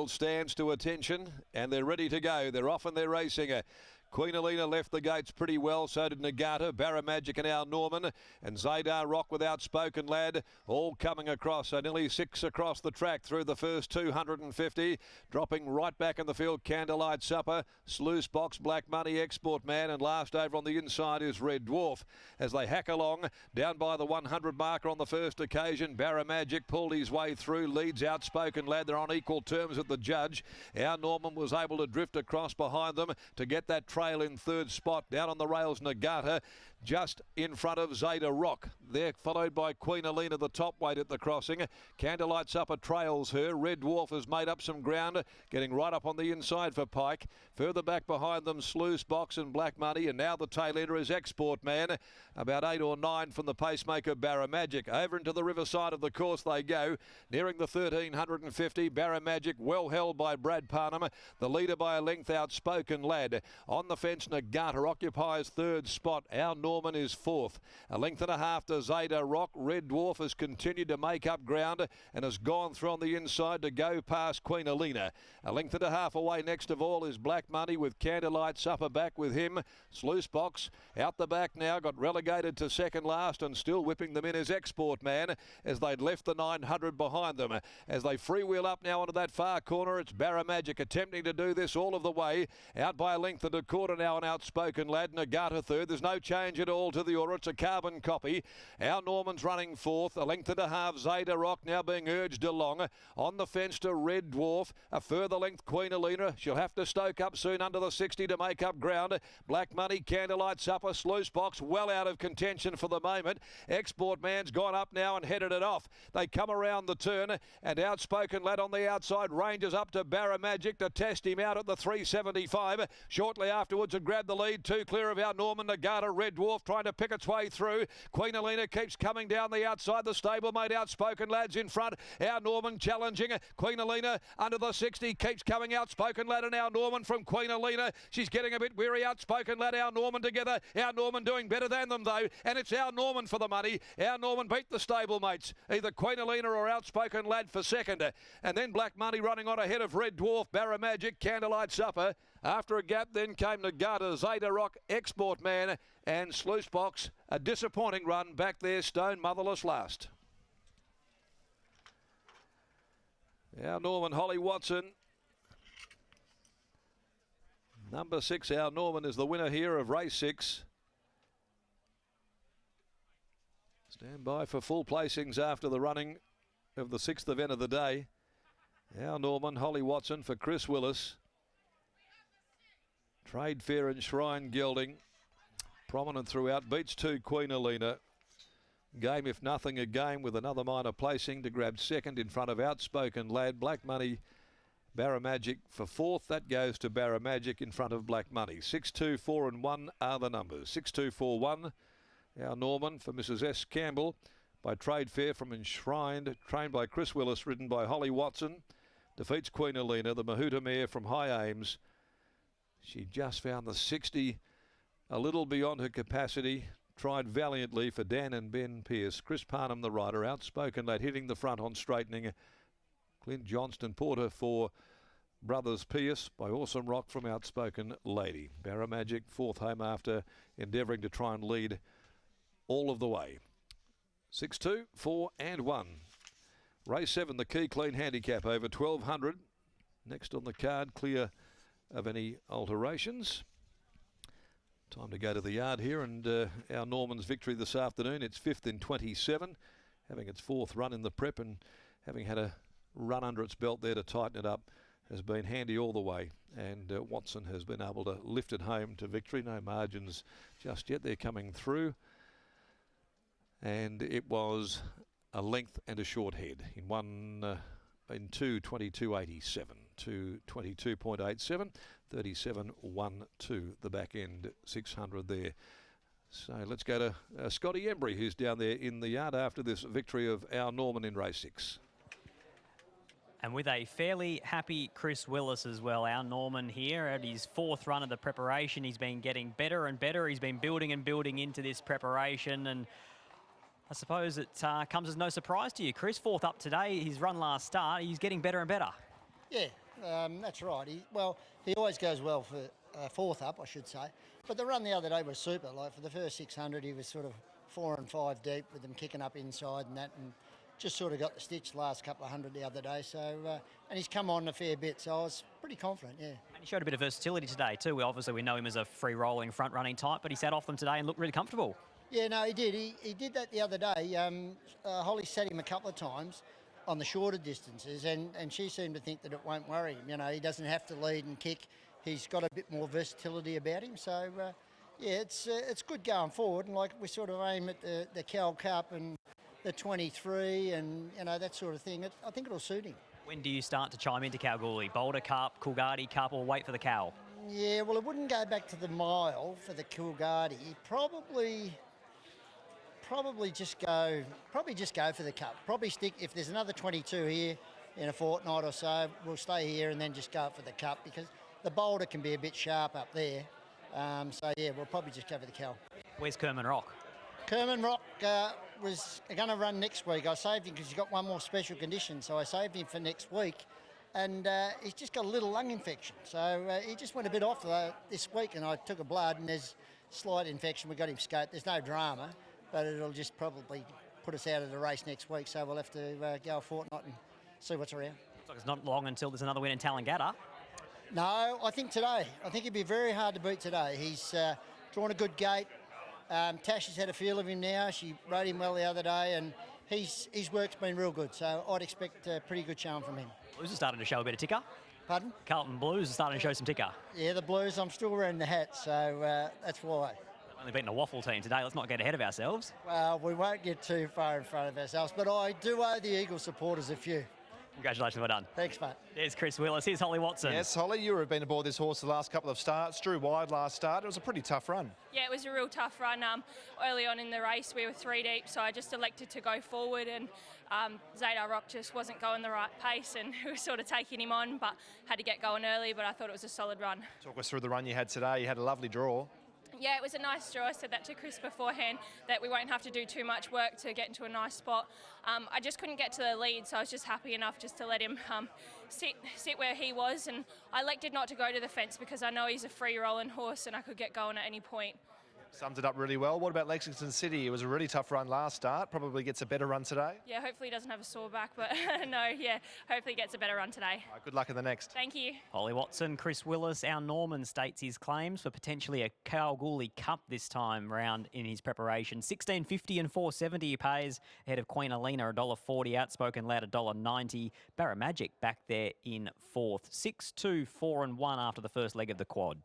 field stands to attention and they're ready to go. They're off and they're racing. Queen Alina left the gates pretty well, so did Nagata, Barra Magic and Our Norman, and Zadar Rock with Outspoken Lad, all coming across. So nearly 6 across the track through the first 250. Dropping right back in the field, Candlelight Supper, Sluice Box, Black Money, Export Man, and last over on the inside is Red Dwarf. As they hack along, down by the 100 marker on the first occasion, Barra Magic pulled his way through, leads Outspoken Lad. They're on equal terms with the judge. Our Norman was able to drift across behind them to get that trail in third spot. Down on the rails, Nagata just in front of Zeta Rock. They're followed by Queen Alina, the top weight at the crossing. Candlelight Supper trails her. Red Dwarf has made up some ground, getting right up on the inside for Pike. Further back behind them, Sluice Box and Black Money, and now the tail ender is Export Man, about 8 or 9 from the pacemaker Barra Magic. Over into the riverside of the course they go, nearing the 1350. Barra Magic well held by Brad Parnham, the leader by a length, Outspoken Lad. On the fence, Nagata occupies third spot. Our Norman is fourth. A length and a half to Zeta Rock. Red Dwarf has continued to make up ground and has gone through on the inside to go past Queen Alina. A length and a half away next of all is Black Money with Candlelight Supper back with him. Sluice Box out the back now, got relegated to second last, and still whipping them in is Export Man as they'd left the 900 behind them. As they freewheel up now onto that far corner, it's Barra Magic attempting to do this all of the way. Out by a length of the quarter now, an Outspoken Lad. Nagata third. There's no change at all to the order. It's a carbon copy. Our Norman's running fourth. A length and a half, Zeta Rock now being urged along. On the fence to Red Dwarf. A further length, Queen Alina. She'll have to stoke up soon under the 60 to make up ground. Black Money, Candlelight Supper, Sluice Box well out of contention for the moment. Export Man's gone up now and headed it off. They come around the turn, and Outspoken Lad on the outside ranges up to Barra Magic to test him out at the 375. Shortly afterwards and grab the lead, two clear of Our Norman. Nagata, Red Dwarf trying to pick its way through. Queen Alina keeps coming down the outside. The stablemate Outspoken Lad's in front. Our Norman challenging. Queen Alina under the 60 keeps coming. Outspoken Lad and Our Norman from Queen Alina. She's getting a bit weary. Outspoken Lad, Our Norman together. Our Norman doing better than them though, and it's Our Norman for the money. Our Norman beat the stablemates, either Queen Alina or Outspoken Lad for second, and then Black Money running on ahead of Red Dwarf, Barra Magic, Candlelight Supper. After a gap then came Nagata, Zeta Rock, Export Man and Sluice Box. A disappointing run back there, Stone Motherless last. Our Norman, Holly Watson. Number 6, Our Norman, is the winner here of race 6. Stand by for full placings after the running of the 6th event of the day. Our Norman, Holly Watson for Chris Willis. Trade Fair and Shrine Gelding, prominent throughout, beats 2 Queen Alina. Game, if nothing, a game with another minor placing to grab second in front of Outspoken Lad. Black Money, Barra Magic for fourth. That goes to Barra Magic in front of Black Money. 6, 2, 4 and 1 are the numbers. 6, 2, 4, 1. Our Norman for Mrs. S. Campbell by Trade Fair from Enshrined, trained by Chris Willis, ridden by Holly Watson. Defeats Queen Alina, the Mahuta mare from High Ames. She just found the 60 a little beyond her capacity. Tried valiantly for Dan and Ben Pearce. Chris Parnham, the rider. Outspoken Lad hitting the front on straightening. Clint Johnston Porter for Brothers Pearce by Awesome Rock from Outspoken Lady. Barra Magic, fourth home after endeavouring to try and lead all of the way. 6, 2, 4 and 1. Race 7, the Key Clean Handicap over 1200. Next on the card, clear of any alterations. Time to go to the yard here, and Our Norman's victory this afternoon. It's 5th in 27, having its 4th run in the prep and having had a run under its belt there to tighten it up, has been handy all the way. And Watson has been able to lift it home to victory. No margins just yet. They're coming through. And it was a length and a short head in 2:22.87 to 22.87, 37.12 the back end, 600 there. So let's go to Scotty Embry, who's down there in the yard after this victory of Our Norman in race 6. And with a fairly happy Chris Willis as well, Our Norman here at his 4th run of the preparation. He's been getting better and better. He's been building and building into this preparation, and I suppose it comes as no surprise to you. Chris, 4th up today, his run last start, he's getting better and better. Yeah, that's right. He always goes well for fourth up, I should say. But the run the other day was super. Like for the first 600, he was sort of 4 and 5 deep with them kicking up inside and that, and just sort of got the stitch last couple of hundred the other day. So, and he's come on a fair bit, so I was pretty confident, yeah. And he showed a bit of versatility today too. Obviously, we know him as a free-rolling, front-running type, but he sat off them today and looked really comfortable. Yeah, no, he did. He did that the other day. Holly sat him a couple of times on the shorter distances, and she seemed to think that it won't worry him. You know, he doesn't have to lead and kick. He's got a bit more versatility about him. So, yeah, it's good going forward. And like we sort of aim at the Cal Cup and the 23 and, you know, that sort of thing. I think it'll suit him. When do you start to chime into Kalgoorlie? Boulder Cup, Coolgardie Cup, or wait for the Cal? Yeah, well, it wouldn't go back to the mile for the Coolgardie. Probably just go for the cup. Probably stick, if there's another 22 here in a fortnight or so, we'll stay here and then just go for the cup, because the Boulder can be a bit sharp up there. So yeah, we'll probably just go for the Cal. Where's Kerman Rock? Kerman Rock was going to run next week. I saved him because he's got one more special condition, so I saved him for next week. And he's just got a little lung infection. So he just went a bit off this week, and I took a blood and there's slight infection. We got him scoped. There's no drama, but it'll just probably put us out of the race next week. So we'll have to go a fortnight and see what's around. Looks like it's not long until there's another win in Tallangatta. No, I think today. I think it'd be very hard to beat today. He's drawn a good gate. Tash has had a feel of him now. She rode him well the other day, and his work's been real good. So I'd expect a pretty good showing from him. Blues are starting to show a bit of ticker. Pardon? Carlton Blues are starting to show some ticker. Yeah, the Blues. I'm still wearing the hat, so that's why. They've only beaten a waffle team today. Let's not get ahead of ourselves. Well, we won't get too far in front of ourselves, but I do owe the Eagle supporters a few. Congratulations, well done. Thanks, mate. There's Chris Willis. Here's Holly Watson. Yes, Holly, you have been aboard this horse the last couple of starts. Drew wide last start. It was a pretty tough run. Yeah, it was a real tough run. Early on in the race, we were 3 deep, so I just elected to go forward, and Zadar Rock just wasn't going the right pace, and we were sort of taking him on, but had to get going early, but I thought it was a solid run. Talk us through the run you had today. You had a lovely draw. Yeah, it was a nice draw. I said that to Chris beforehand, that we won't have to do too much work to get into a nice spot. I just couldn't get to the lead, so I was just happy enough just to let him sit where he was, and I elected not to go to the fence because I know he's a free rolling horse and I could get going at any point. Summed it up really well. What about Lexington City? It was a really tough run last start. Probably gets a better run today. Yeah, hopefully he doesn't have a sore back, but no, yeah, hopefully he gets a better run today. All right, good luck in the next. Thank you. Holly Watson, Chris Willis, our Norman states his claims for potentially a Kalgoorlie Cup this time round in his preparation. $16.50 and $4.70 he pays ahead of Queen Alina, $1.40, Outspoken Lad $1.90. Barra Magic back there in fourth. 6-2, 4 and 1 after the first leg of the quad.